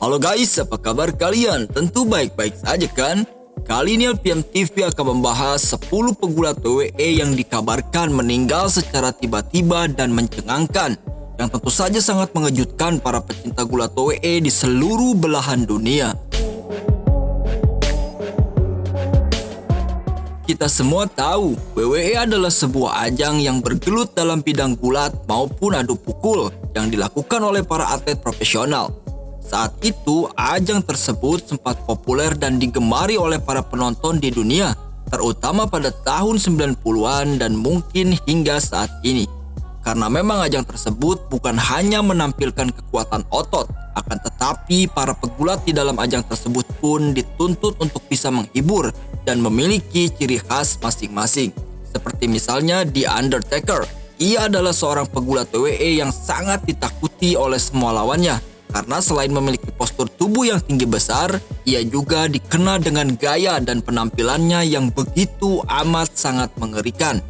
Halo guys, apa kabar kalian? Tentu baik-baik saja kan? Kali ini LPM TV akan membahas 10 pegulat WWE yang dikabarkan meninggal secara tiba-tiba dan mencengangkan, yang tentu saja sangat mengejutkan para pecinta gulat WWE di seluruh belahan dunia. Kita semua tahu, WWE adalah sebuah ajang yang bergelut dalam bidang gulat maupun adu pukul yang dilakukan oleh para atlet profesional. Saat itu, ajang tersebut sempat populer dan digemari oleh para penonton di dunia, terutama pada tahun 90-an dan mungkin hingga saat ini. Karena memang ajang tersebut bukan hanya menampilkan kekuatan otot, akan tetapi para pegulat di dalam ajang tersebut pun dituntut untuk bisa menghibur dan memiliki ciri khas masing-masing. Seperti misalnya The Undertaker. Ia adalah seorang pegulat WWE yang sangat ditakuti oleh semua lawannya. Karena selain memiliki postur tubuh yang tinggi besar, ia juga dikenal dengan gaya dan penampilannya yang begitu amat sangat mengerikan.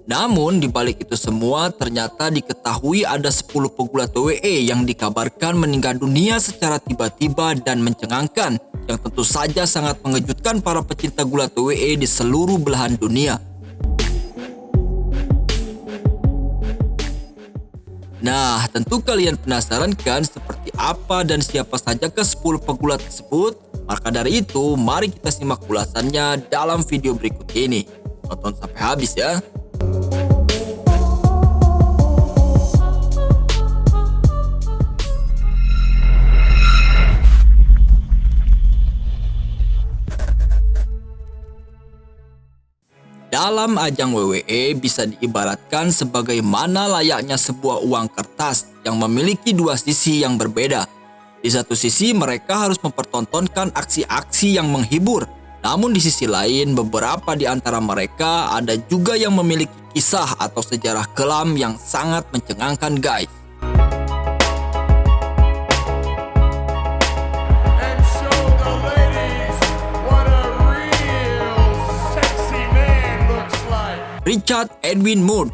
Namun di balik itu semua ternyata diketahui ada 10 pegulat WWE yang dikabarkan meninggal dunia secara tiba-tiba dan mencengangkan, yang tentu saja sangat mengejutkan para pecinta gulat WWE di seluruh belahan dunia. Nah, tentu kalian penasaran kan seperti apa dan siapa saja ke 10 pegulat tersebut? Maka dari itu, mari kita simak ulasannya dalam video berikut ini. Tonton sampai habis ya. Dalam ajang WWE bisa diibaratkan sebagaimana layaknya sebuah uang kertas yang memiliki dua sisi yang berbeda. Di satu sisi mereka harus mempertontonkan aksi-aksi yang menghibur, namun di sisi lain beberapa di antara mereka ada juga yang memiliki kisah atau sejarah kelam yang sangat mencengangkan guys. Richard Edwin Muth.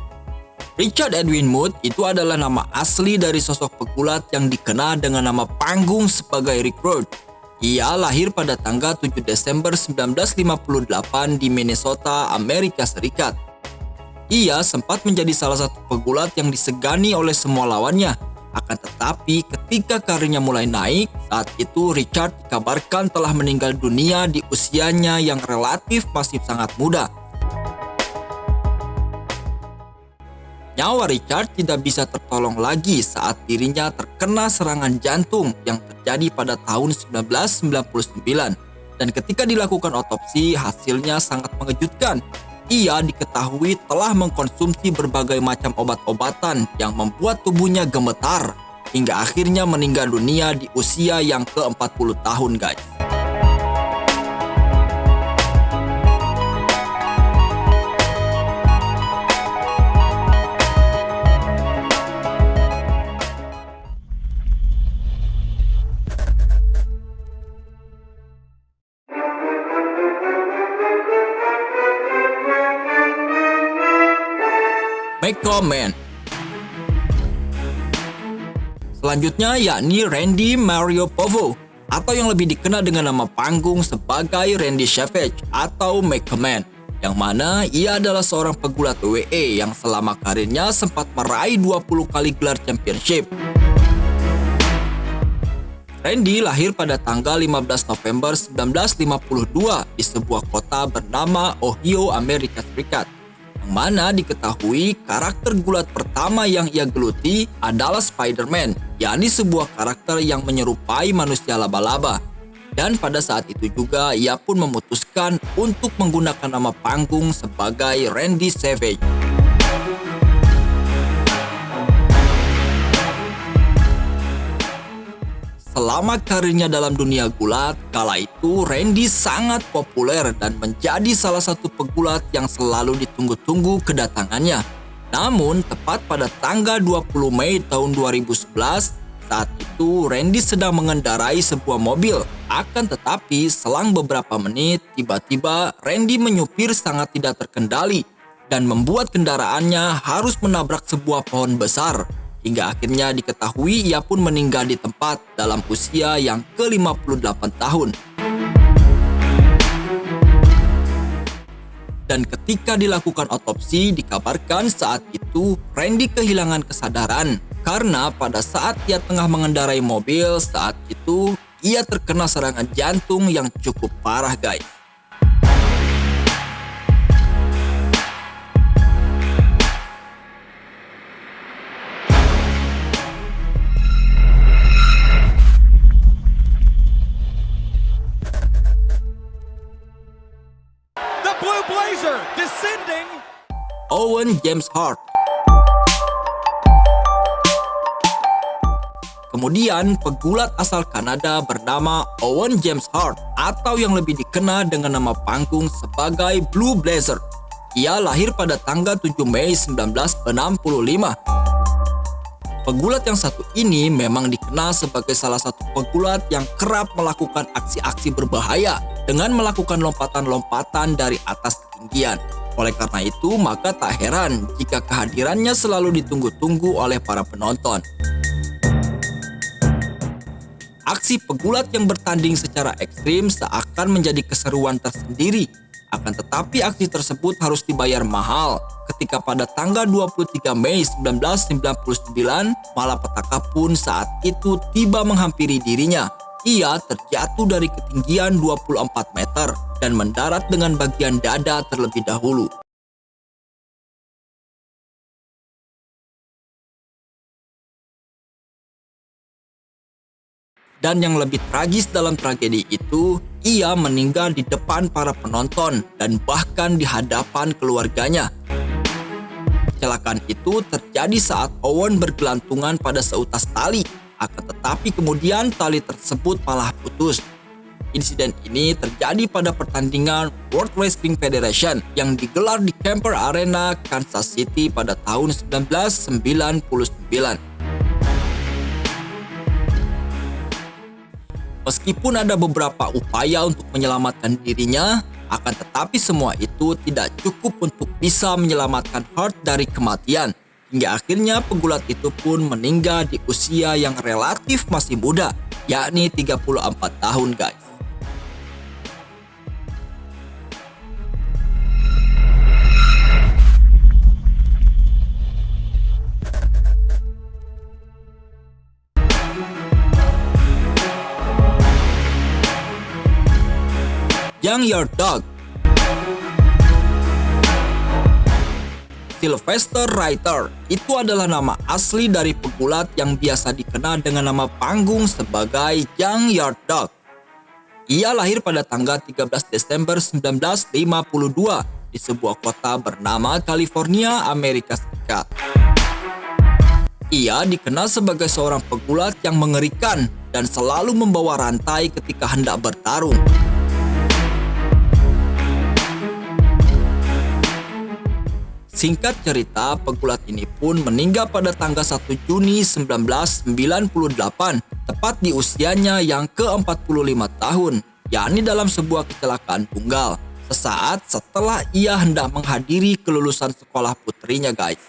Richard Edwin Muth itu adalah nama asli dari sosok pegulat yang dikenal dengan nama panggung sebagai Rick Rude. Ia lahir pada tanggal 7 Desember 1958 di Minnesota, Amerika Serikat. Ia sempat menjadi salah satu pegulat yang disegani oleh semua lawannya. Akan tetapi ketika karirnya mulai naik, saat itu Richard dikabarkan telah meninggal dunia di usianya yang relatif masih sangat muda. Nyawa Richard tidak bisa tertolong lagi saat dirinya terkena serangan jantung yang terjadi pada tahun 1999. Dan ketika dilakukan otopsi, hasilnya sangat mengejutkan. Ia diketahui telah mengkonsumsi berbagai macam obat-obatan yang membuat tubuhnya gemetar, hingga akhirnya meninggal dunia di usia yang ke-40 tahun guys. McMahon. Selanjutnya yakni Randy Mario Povo, atau yang lebih dikenal dengan nama panggung sebagai Randy Savage atau McMahon, yang mana ia adalah seorang pegulat WWE yang selama karirnya sempat meraih 20 kali gelar championship. Randy lahir pada tanggal 15 November 1952 di sebuah kota bernama Ohio, Amerika Serikat. Yang mana diketahui karakter gulat pertama yang ia geluti adalah Spider-Man, yakni sebuah karakter yang menyerupai manusia laba-laba. Dan pada saat itu juga ia pun memutuskan untuk menggunakan nama panggung sebagai Randy Savage. Selama karirnya dalam dunia gulat, kala itu Randy sangat populer dan menjadi salah satu pegulat yang selalu ditunggu-tunggu kedatangannya. Namun, tepat pada tanggal 20 Mei tahun 2011, saat itu Randy sedang mengendarai sebuah mobil. Akan tetapi, selang beberapa menit, tiba-tiba Randy menyupir sangat tidak terkendali dan membuat kendaraannya harus menabrak sebuah pohon besar. Hingga akhirnya diketahui ia pun meninggal di tempat dalam usia yang ke-58 tahun. Dan ketika dilakukan otopsi, dikabarkan saat itu Randy kehilangan kesadaran karena pada saat ia tengah mengendarai mobil saat itu ia terkena serangan jantung yang cukup parah, guys. Blue Blazer descending. Owen James Hart. Kemudian pegulat asal Kanada bernama Owen James Hart atau yang lebih dikenal dengan nama panggung sebagai Blue Blazer. Ia lahir pada tanggal 7 Mei 1965. Pegulat yang satu ini memang dikenal sebagai salah satu pegulat yang kerap melakukan aksi-aksi berbahaya dengan melakukan lompatan-lompatan dari atas ketinggian. Oleh karena itu, maka tak heran jika kehadirannya selalu ditunggu-tunggu oleh para penonton. Aksi pegulat yang bertanding secara ekstrim seakan menjadi keseruan tersendiri. Akan tetapi aksi tersebut harus dibayar mahal ketika pada tanggal 23 Mei 1999 malapetaka pun saat itu tiba menghampiri dirinya. Ia terjatuh dari ketinggian 24 meter dan mendarat dengan bagian dada terlebih dahulu. Dan yang lebih tragis dalam tragedi itu, ia meninggal di depan para penonton dan bahkan di hadapan keluarganya. Kecelakaan itu terjadi saat Owen bergelantungan pada seutas tali, akan tetapi kemudian tali tersebut malah putus. Insiden ini terjadi pada pertandingan World Wrestling Federation yang digelar di Kemper Arena, Kansas City pada tahun 1999. Meskipun ada beberapa upaya untuk menyelamatkan dirinya, akan tetapi semua itu tidak cukup untuk bisa menyelamatkan Hart dari kematian. Hingga akhirnya pegulat itu pun meninggal di usia yang relatif masih muda, yakni 34 tahun, guys. Junkyard Dog. Sylvester Reiter itu adalah nama asli dari pegulat yang biasa dikenal dengan nama panggung sebagai Junkyard Dog. Ia lahir pada tanggal 13 Desember 1952 di sebuah kota bernama California, Amerika Serikat. Ia dikenal sebagai seorang pegulat yang mengerikan dan selalu membawa rantai ketika hendak bertarung. Singkat cerita, pegulat ini pun meninggal pada tanggal 1 Juni 1998, tepat di usianya yang ke-45 tahun, yakni dalam sebuah kecelakaan tunggal, sesaat setelah ia hendak menghadiri kelulusan sekolah putrinya, guys.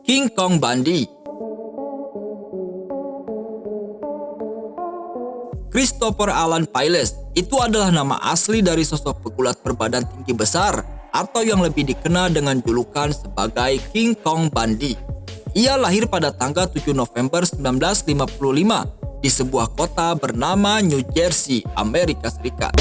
King Kong Bundy. Christopher Alan Payless itu adalah nama asli dari sosok pegulat berbadan tinggi besar atau yang lebih dikenal dengan julukan sebagai King Kong Bundy. Ia lahir pada tanggal 7 November 1955 di sebuah kota bernama New Jersey, Amerika Serikat.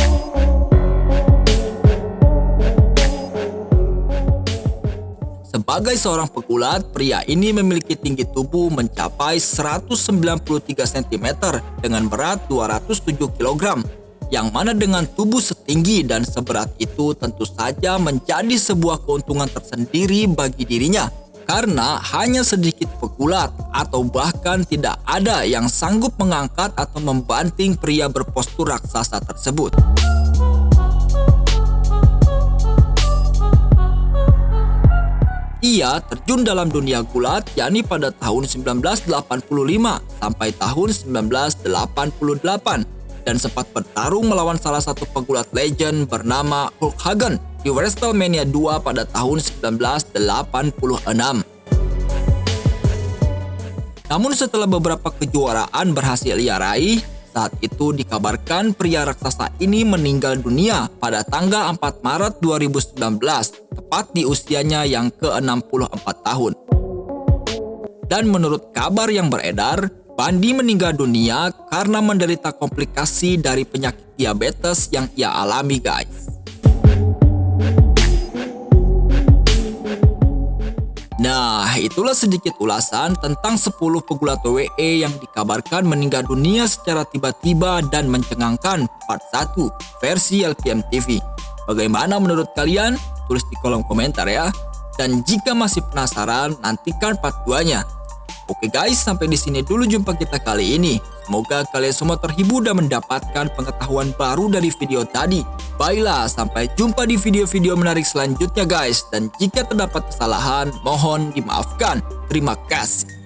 Sebagai seorang pegulat, pria ini memiliki tinggi tubuh mencapai 193 cm dengan berat 207 kg, yang mana dengan tubuh setinggi dan seberat itu tentu saja menjadi sebuah keuntungan tersendiri bagi dirinya, karena hanya sedikit pegulat atau bahkan tidak ada yang sanggup mengangkat atau membanting pria berpostur raksasa tersebut. Ia terjun dalam dunia gulat yakni pada tahun 1985 sampai tahun 1988 dan sempat bertarung melawan salah satu pegulat legend bernama Hulk Hogan di WrestleMania 2 pada tahun 1986. Namun setelah beberapa kejuaraan berhasil ia raih, saat itu dikabarkan pria raksasa ini meninggal dunia pada tanggal 4 Maret 2019, tepat di usianya yang ke-64 tahun. Dan menurut kabar yang beredar, Bundy meninggal dunia karena menderita komplikasi dari penyakit diabetes yang ia alami, guys. Nah, itulah sedikit ulasan tentang 10 pegulat WWE yang dikabarkan meninggal dunia secara tiba-tiba dan mencengangkan part 1 versi LPM TV. Bagaimana menurut kalian? Tulis di kolom komentar ya. Dan jika masih penasaran, nantikan part 2-nya. Oke guys, sampai di sini dulu jumpa kita kali ini. Semoga kalian semua terhibur dan mendapatkan pengetahuan baru dari video tadi. Baiklah, sampai jumpa di video-video menarik selanjutnya guys. Dan jika terdapat kesalahan, mohon dimaafkan. Terima kasih.